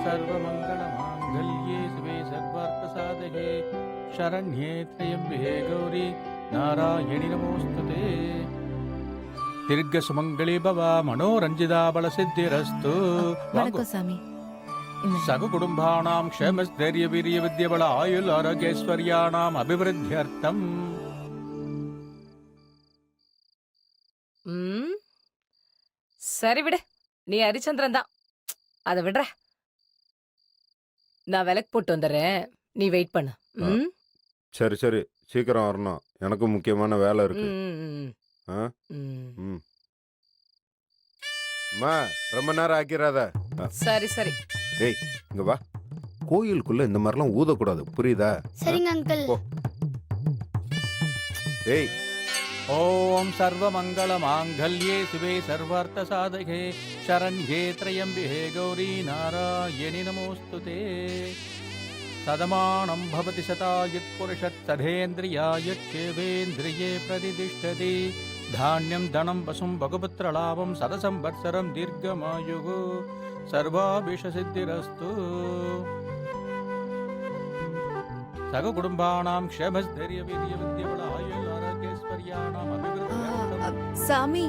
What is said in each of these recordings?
सर्वमङ्गलमाङ्गल्ये शिवे सर्वार्थसाधके शरण्ये त्र्यम्बके गौरी नारायणि नमोऽस्तुते दीर्घसुमङ्गली भव मनोरञ्जिता बलसिद्धिरस्तु வணக்கம் சாமி. இந்த सकुटुम्बानां क्षेमस्थैर्यवीर्यविद्यबल आयुल आरोग्यैश्वर्याणाम् अभिवृद्ध्यर्थम् ம் சரி விடு, நீ ஹரிச்சந்திரன் தான். அதை விடுற, நான் விளக்கு போட்டு வந்துடுறேன், நீ வெயிட் பண்ணு. ம் சரி சரி, சீக்கிரம் வரணும், எனக்கும் முக்கியமான வேலை இருக்கு. ம், ஆ? ம். ம். அம்மா, ரொம்ப நேரம் ஆக்கிறாத. சரி சரி. ஏய், இங்க வா. கோயிலுக்குள்ள இந்த மாதிரிலாம் ஊதக்கூடாது, புரியுதா? சரிங்க அங்கிள். போ. ஏய், ॐ सर्वमङ्गलमाङ्गल्ये शिवे सर्वार्थसाधके शरण्ये त्र्यम्बके गौरी नारायणि नमोऽस्तुते सदमानं भवति शतायुत्पुरुषत्सधेन्द्रियायुच्छेवेन्द्रिये प्रतिष्ठति धान्यं धनं वसुं भगपुत्रलाभं सदसंवत्सरं दीर्घमायुः सर्वाभिषसिद्धिरस्तु सकुटुम्बानां क्षेमस्थैर्यवीर्यविद्यबल आयुर् आरोग्यैश्वर्याणाम् अभिवृद्ध्यर्थम् சாமி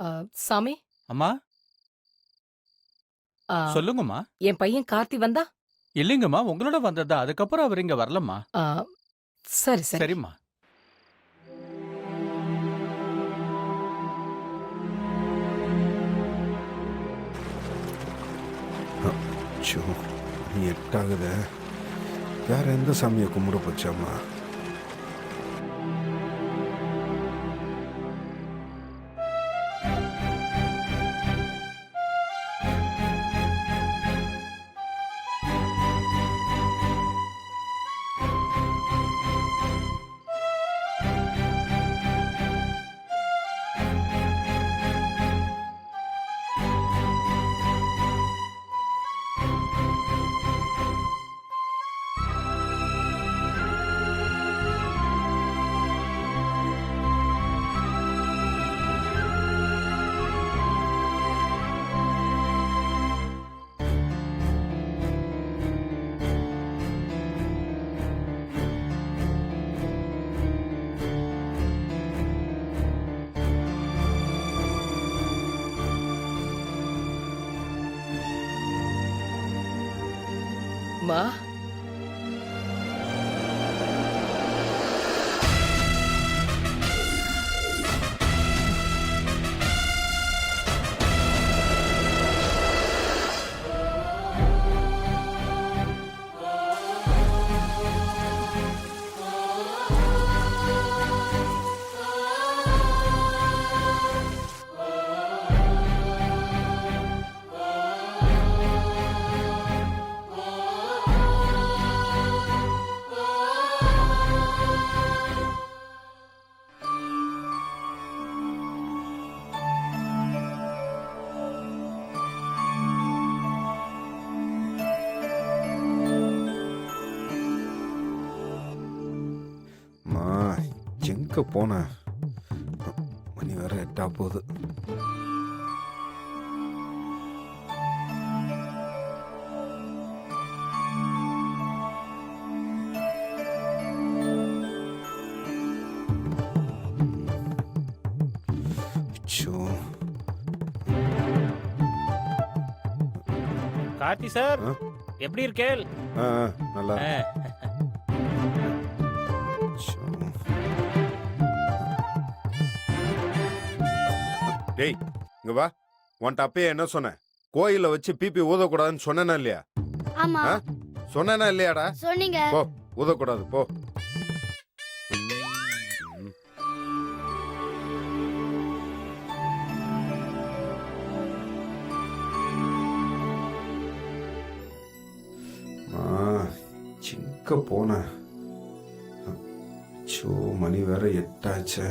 அ, சாமி, அம்மா ஆ, சொல்லுங்கம்மா. என் பையன் கார்த்தி வந்தா? இல்லைங்கம்மா, உங்களோட வந்ததா, அதுக்கப்புறம் அவர் இங்க வரலம்மா. ஆ, சரி சரி. சரிம்மா. ச்சோ, நீ எட்டாகுத. வேற எந்த சாமியை கும்பிட போச்சாம்மா? மா, எங்க போன? மணி வேற எட்டா போகுது. கார்த்தி சார், ஆ? எப்படி இருக்கேள்? ஆ, ஆ, நல்லா ஆ, ச்சோ. டேய் இங்க வா. உன்ட்ட அப்பயே என்ன சொன்னேன்? கோயில்ல வச்சு பிபி ஊதக்கூடாதுன்னு சொன்னேனா இல்லையா? ஆமா ஆ? சொன்னேனா இல்லையாடா? சொன்னீங்க. போ ஊதக்கூடாது போ. சிங்க போன சோ மணி வேற 8 ஆச்சு.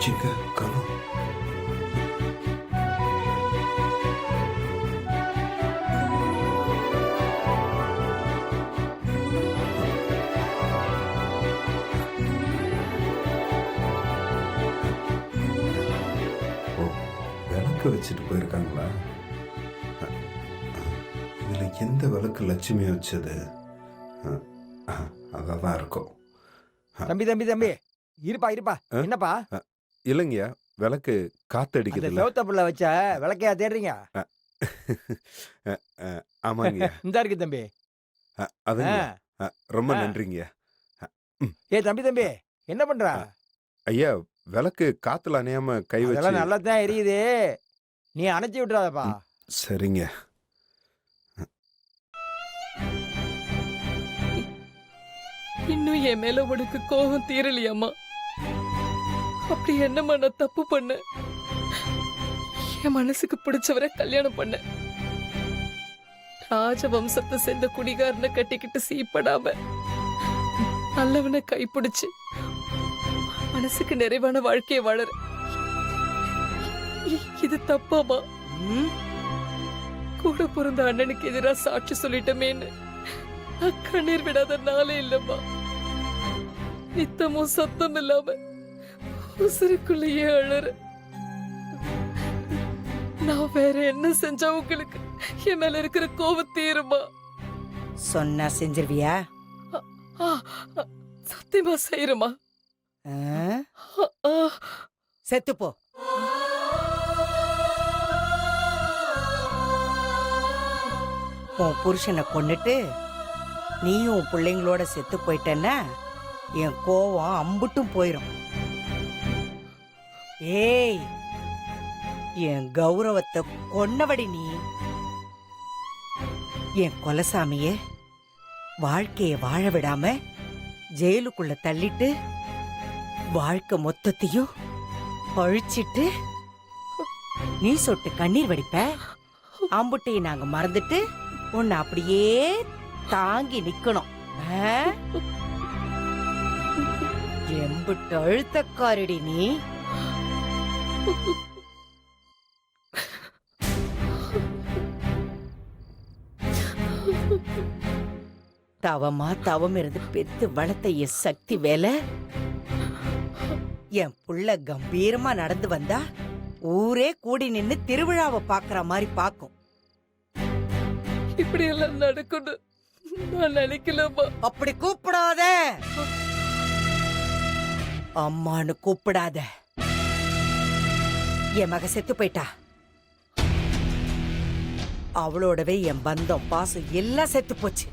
சிங்க காணோம். ஓ, விளக்கு வச்சுட்டு போயிருக்காங்களா? இதுல எந்த விளக்கு லட்சுமி வச்சது? அதான் இருக்கும். தம்பி தம்பி தம்பி இருப்பா இருப்பா. ஆ? என்னப்பா இல்லைங்கய்யா, விளக்கு அந்த காத்தடிக்குதுல்ல. செவத்த புள்ள வச்ச விளக்கையா தேடுறீங்க? ஆமாங்கய்யா. இந்த இருக்கு தம்பி. அதுங்க ஆ. ரொம்ப ஆ. நன்றிங்கய்யா. ஏ தம்பி தம்பி என்ன பண்ற? ஐயா, விளக்கு காத்துல அணையாம கை வச்சு. அதெல்லாம் நல்லா தான் எரியுது, நீ அணைச்சி விட்டுறாதப்பா. சரிங்க. இன்னும் என் மேல உனக்கு கோபம் தீரலையாம்மா? அப்படி என்னம்மா நான் தப்பு பண்ண? என் மனசுக்கு பிடிச்சவரை கல்யாணம் பண்ண, ராஜவம்சத்தை சேர்ந்த குடிகாரனை கட்டிக்கிட்டு சீப்படாம நல்லவனை கைப்பிடிச்சு மனசுக்கு நிறைவான வாழ்க்கையை வாழற. இது தப்பாமா? ம்? கூட பிறந்த அண்ணனுக்கு எதிரா சாட்சி சொல்லிட்டமேன்னு நான் கண்ணீர் விடாத நாளே இல்லம்மா. நித்தமும் சத்தம் இல்லாம உசுருக்குள்ளேயே அழற. கல்யாணம் செஞ்சவங்களுக்கு என் மேல இருக்கிற கோவம் தீருமா? சொன்னா செஞ்சிருவியா? ஆ, சத்தியமா செய்யறமா? ஆ? செத்துப்போ. உன் புருஷனை கொன்னுட்டு நீயும் உன் பிள்ளைங்களோட செத்து போயிட்டேன்னா என் கோவம் அம்புட்டும் போயிரும். ஏய், என் கௌரவத்தை கொன்னவடி நீ. என் கொலசாமியே வாழ்க்கைய வாழ விடாம ஜெயிலுக்குள்ள தள்ளிட்டு வாழ்க்கை மொத்தத்தையும் பழிச்சிட்டு நீ சொட்டு கண்ணீர் வடிப்ப. அம்புட்டையை நாங்க மறந்துட்டு உன்னை அப்படியே தாங்கி நிக்கணும். எம்புட்டு அழுத்தக்காரடி நீ. தவமா தவம் இருந்து பெத்து வளர்த்த என் சக்தி வேலை என் புள்ள கம்பீரமா நடந்து வந்தா ஊரே கூடி நின்னு திருவிழாவை பாக்குற மாதிரி பாக்கும். இப்படி எல்லாம் நடக்கணும் நான் நினைக்கலமா. அப்படி கூப்பிடாத, அம்மானு கூப்பிடாத. என் மக செத்து போயிட்டா. அவளோடவே என் பந்தம் பாசம் எல்லாம் செத்து போச்சு.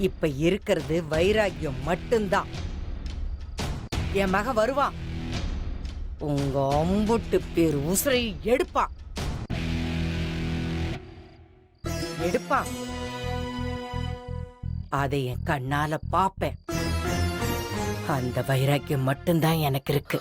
இப்ப இருக்கிறது வைராக்கியம் மட்டும்தான். என் மக வருவான், உங்க அம்புட்டு பேர் உசுரை எடுப்பான். எடுப்பான். அதை என் கண்ணால பாப்பேன். அந்த வைராக்கியம் மட்டும்தான் எனக்கு இருக்கு.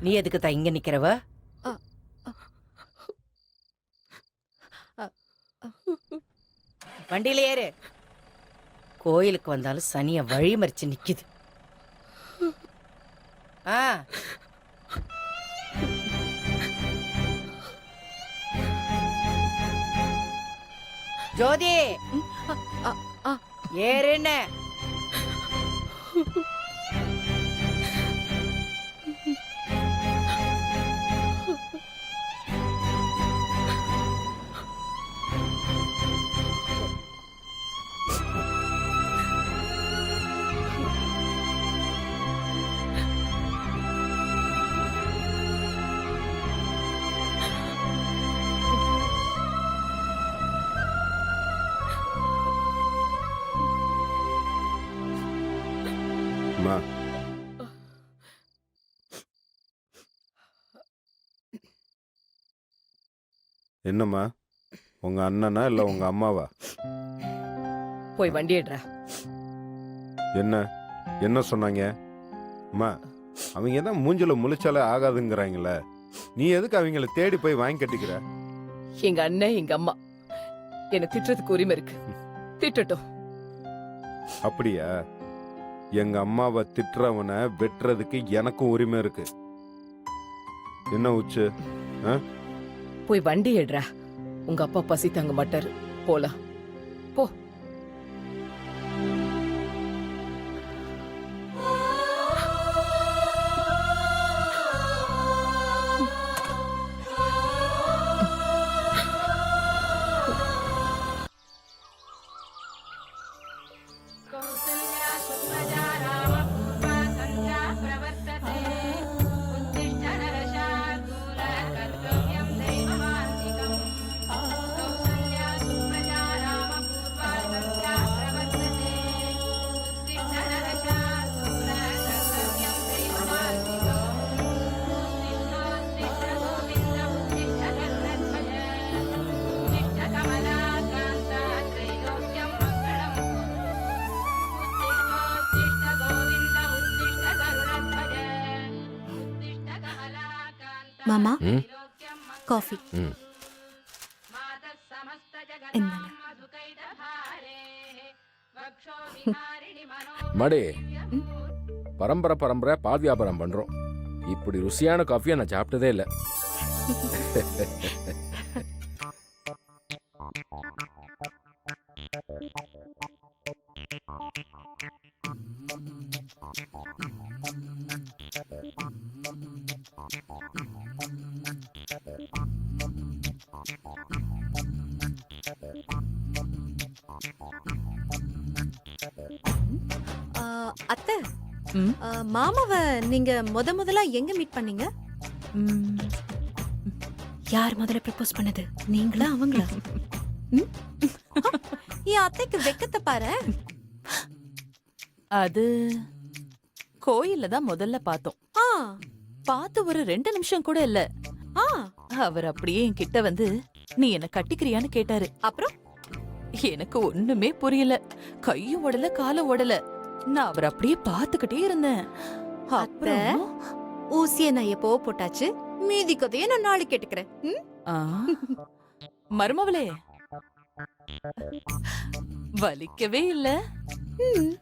நீ எதுக்கு தான் இங்க நிக்கிறவ? வண்டியில ஏறு. கோயிலுக்கு வந்தாலும் சனிய வழி மறிச்சு நிக்குது. ஆ, ஜோதி ஏறுன்னு. அம்மா, என்னம்மா உங்க அண்ணனா இல்ல உங்க அம்மாவா? போய் வண்டி எடுறா. என்ன என்ன சொன்னாங்க? அம்மா, அவங்க தான் மூஞ்சில முழிச்சாலே ஆகாதுங்கிறாங்களே, நீ எதுக்கு அவங்கள தேடி போய் வாங்கி கட்டிக்கிற? எங்க அண்ணன் எங்க அம்மா என்ன திட்டுறதுக்கு உரிமை இருக்கு, திட்டட்டும். அப்படியா? எங்க அம்மாவை திட்டுறவனை வெட்டுறதுக்கு எனக்கும் உரிமை இருக்கு. என்ன உச்சு? போய் வண்டி எடுறா. உங்க அப்பா பசி தாங்க மாட்டாரு. போலாம், போ. மாமா காஃபி ம். இந்தாங்க. மடி பரம்பரை பரம்பரை பால் வியாபாரம் பண்றோம். இப்படி ருசியான காஃபியை நான் சாப்பிட்டதே இல்லை. அத்தை, ம்? மாமாவை நீங்க முதல்ல எங்க மீட் பண்ணீங்க? ம், யார் முதல்ல ப்ரப்போஸ் பண்ணது, நீங்களா அவங்களா? ம்? என் அத்தைக்கு வெக்கத்தை பாரு. அது கோயில்ல தான் முதல்ல பார்த்தோம். ஆ, பார்த்து ஒரு 2 நிமிஷம் கூட இல்ல. ஆ, அவர் அப்படியே என் கிட்ட வந்து நீ என்ன கட்டிக்கிறியான்னு கேட்டாரு. அப்புறம் எனக்கு ஒண்ணுமே புரியல. கையும் ஓடல காலும் ஓடல. நான் அவர் அப்படியே பார்த்துக்கிட்டே இருந்தேன். அப்புறம் ஊசிய நான் எப்போ போட்டாச்சு, மீதி கதையை நான் நாளைக்கு கேட்டுக்கிறேன். ம்? ஆ, மருமவளே வலிக்கவே இல்ல. ம்.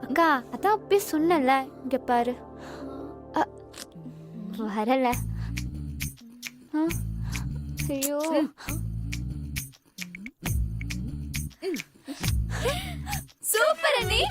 அக்கா அதான் அப்பயே சொன்னல, இங்க பாரு. அ, வரல. ஆ, ஐயோ சூப்பர் அண்ணி.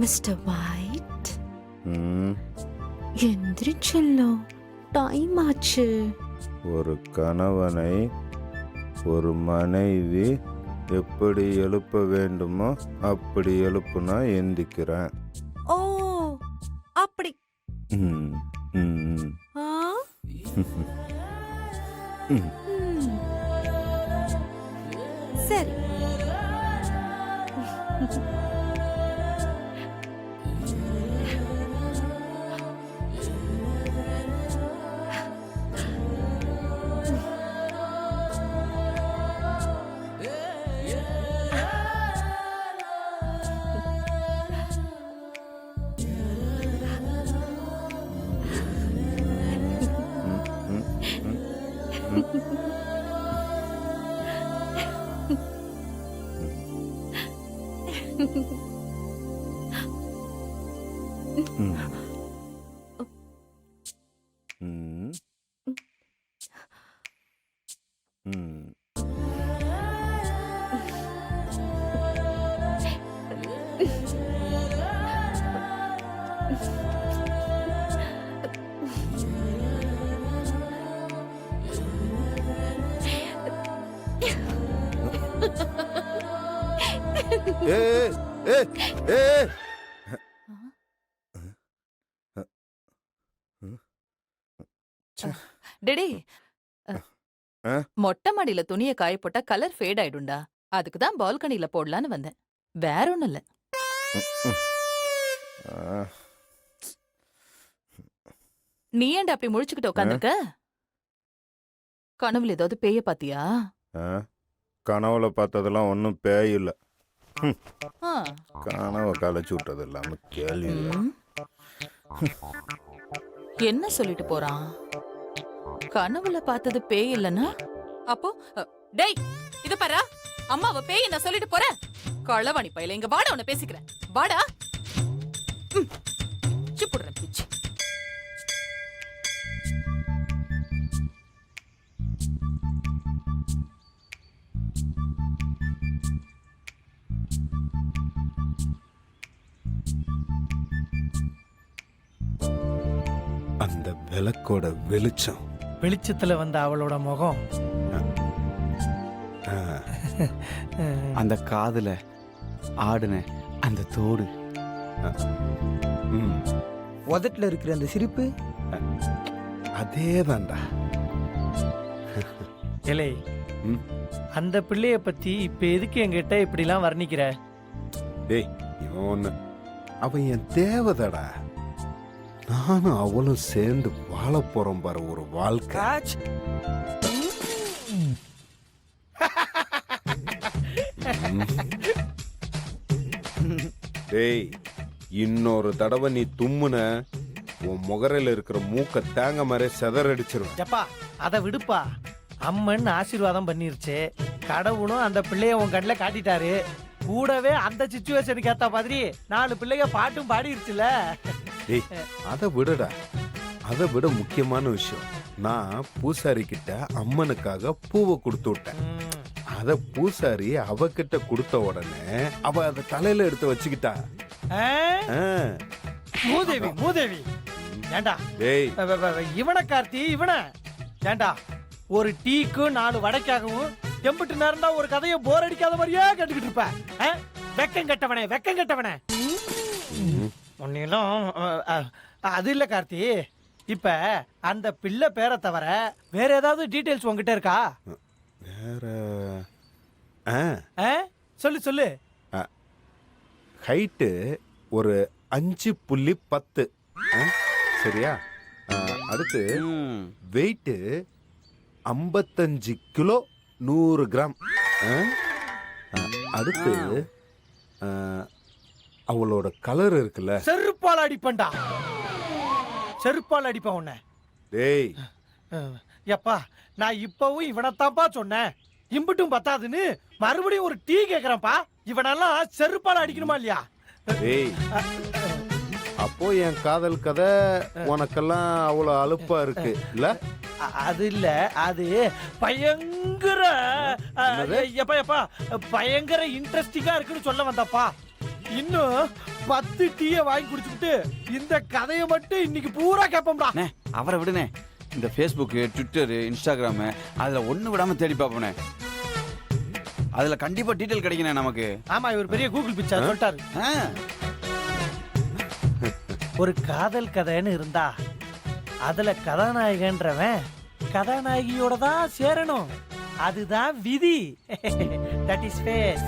மிஸ்டர் வைட், ம், எந்திரிச்செல்லம், டைம் ஆச்சு. ஒரு கணவனை ஒரு மனைவி எப்படி எழுப்ப வேண்டுமோ அப்படி எழுப்புனா எந்திக்கிறேன். ஓ, அப்படி. ம், ம், ஆ? ம். ம். சரி. ம். ம். ஏய், ஏய், ஏய். டேடி ஆ? மொட்டை மாடியில துணியை காய போட்டா கலர் ஃபேட் ஆயிடும்டா. அதுக்கு தான் பால்கனில போடலான்னு வந்தேன். வேற ஒண்ணும் இல்ல. ஆ, நீ ஏன்டா அப்படி முழிச்சுக்கிட்டு உட்காந்துருக்க? கனவுல ஏதாவது பேய பாத்தியா? ஆ. கனவுல பார்த்ததெல்லாம் ஒன்றும் பேய் இல்லை. ஆ. கனவை கலைச்சு விட்டது இல்லாம கேள்வி வேற. ம். என்ன சொல்லிட்டு போறான்? கனவுல பார்த்தது பேய் இல்லனா அப்போ டேய் இத பாரா, அம்மாவ பேய் நான் சொல்லிட்டு போறேன். களவாணி பையல, இங்க வாடா, உன்னை பேசிக்கிறேன். வாடா. சிப்புடுறேன் பிச்சு. அந்த விளக்கோட வெளிச்சம், வெளிச்சத்துல வந்த அவளோட முகம், ஆ, அந்த காதுல ஆடுன அந்த தோடு, ம், உதட்டுல இருக்கிற அந்த சிரிப்பு. அதேதான்டா. ஏலே, ம். அந்த பிள்ளைய பத்தி இப்ப எதுக்கு என்கிட்ட இப்படிலாம் வர்ணிக்கிற? டேய், இவன் ஒண்ணு அவன் என் தேவதடா. நானும் அவளும் சேர்ந்து வாழ போறோம் பாரு ஒரு வாழ்க்கை. ராஜ் டேய், இன்னொரு தடவை நீ தும்முன உன் முகரையில இருக்கிற மூக்க தேங்க மாதிரி செதறடிச்சிருவேன். எப்பா அதை விடுப்பா. அம்மன் ஆசீர்வாதம் பண்ணிருச்சு. கடவுளும் அந்த பிள்ளைய உன் கண்ணில் காட்டிட்டாரு. கூடவே அந்த சிச்சுவேஷனுக்கு ஏத்த மாதிரி 4 பிள்ளைங்க பாட்டும் பாடிருச்சுல. டேய், அதை விடுடா. அதை விட முக்கியமான விஷயம், நான் பூசாரி கிட்ட அம்மனுக்காக பூவை கொடுத்து விட்டேன். அத பூசாரி அவகிட்ட கொடுத்த உடனே அவ அத தலையில எடுத்து வச்சுக்கிட்டா. ஆ. மூதேவி மூதேவி. ஏண்டா டேய், இவன கார்த்தி இவன ஏண்டா ஒரு டீக்கு 4 வடைக்காகவும் எம்பிட்டு நேரம் தான் ஒரு கதையை போர் அடிக்காத மாதிரியே கேட்டுக்கிட்டு இருப்ப. வெக்கம் கட்டவனே வெக்கம் கட்டவனே. உன்னையெல்லாம் அது இல்ல கார்த்தி. இப்ப அந்த பிள்ளை பேரை தவிர வேற ஏதாவது டீடைல்ஸ் உங்ககிட்ட இருக்கா? வேற சொல்லு சொல்லு. ஹைட்டு ஒரு 5.10. சரியா? அடுத்து வெயிட் 55 கிலோ 100 கிராம். அடுத்து அவளோட கலர் இருக்குல்ல. செருப்பால் அடிப்பண்டா. செருப்பால் அடிப்பேன் உன்னை. டேய், எப்பா நான் இப்பவும் இவனைத்தான்ப்பா சொன்னேன். இம்புட்டும் பத்தாதுன்னு மறுபடியும் ஒரு டீ கேக்குறேன்ப்பா. இவனெல்லாம் செருப்பால் அடிக்கணுமா இல்லையா? டேய், அப்போ என் காதல் கதை உனக்கெல்லாம் அவ்வளவு அலுப்பா இருக்கு இல்ல? அது இல்ல, அது பயங்கர எப்பா எப்பா பயங்கர இன்ட்ரெஸ்டிங்கா இருக்குன்னு சொல்ல வந்தப்பா. இன்னும் 10 டீயை வாங்கி குடிச்சுட்டு இந்த கதையை மட்டும் இன்னைக்கு பூரா கேட்போம்டா. அவரை விடுனே. இந்த ஃபேஸ்புக்கு, ட்விட்டரு, இன்ஸ்டாகிராமு அதுல ஒண்ணு விடாம தேடி பார்ப்போனே. அதுல கண்டிப்பா டீடைல் கிடைக்கணும் நமக்கு. ஆமா, இவர் பெரிய கூகுள் பிச்சா சொல்லிட்டாரு. ஒரு காதல் கதைன்னு இருந்தா அதுல கதாநாயகன்றவன் கதாநாயகியோட தான் சேரணும். அதுதான் விதி. That is face.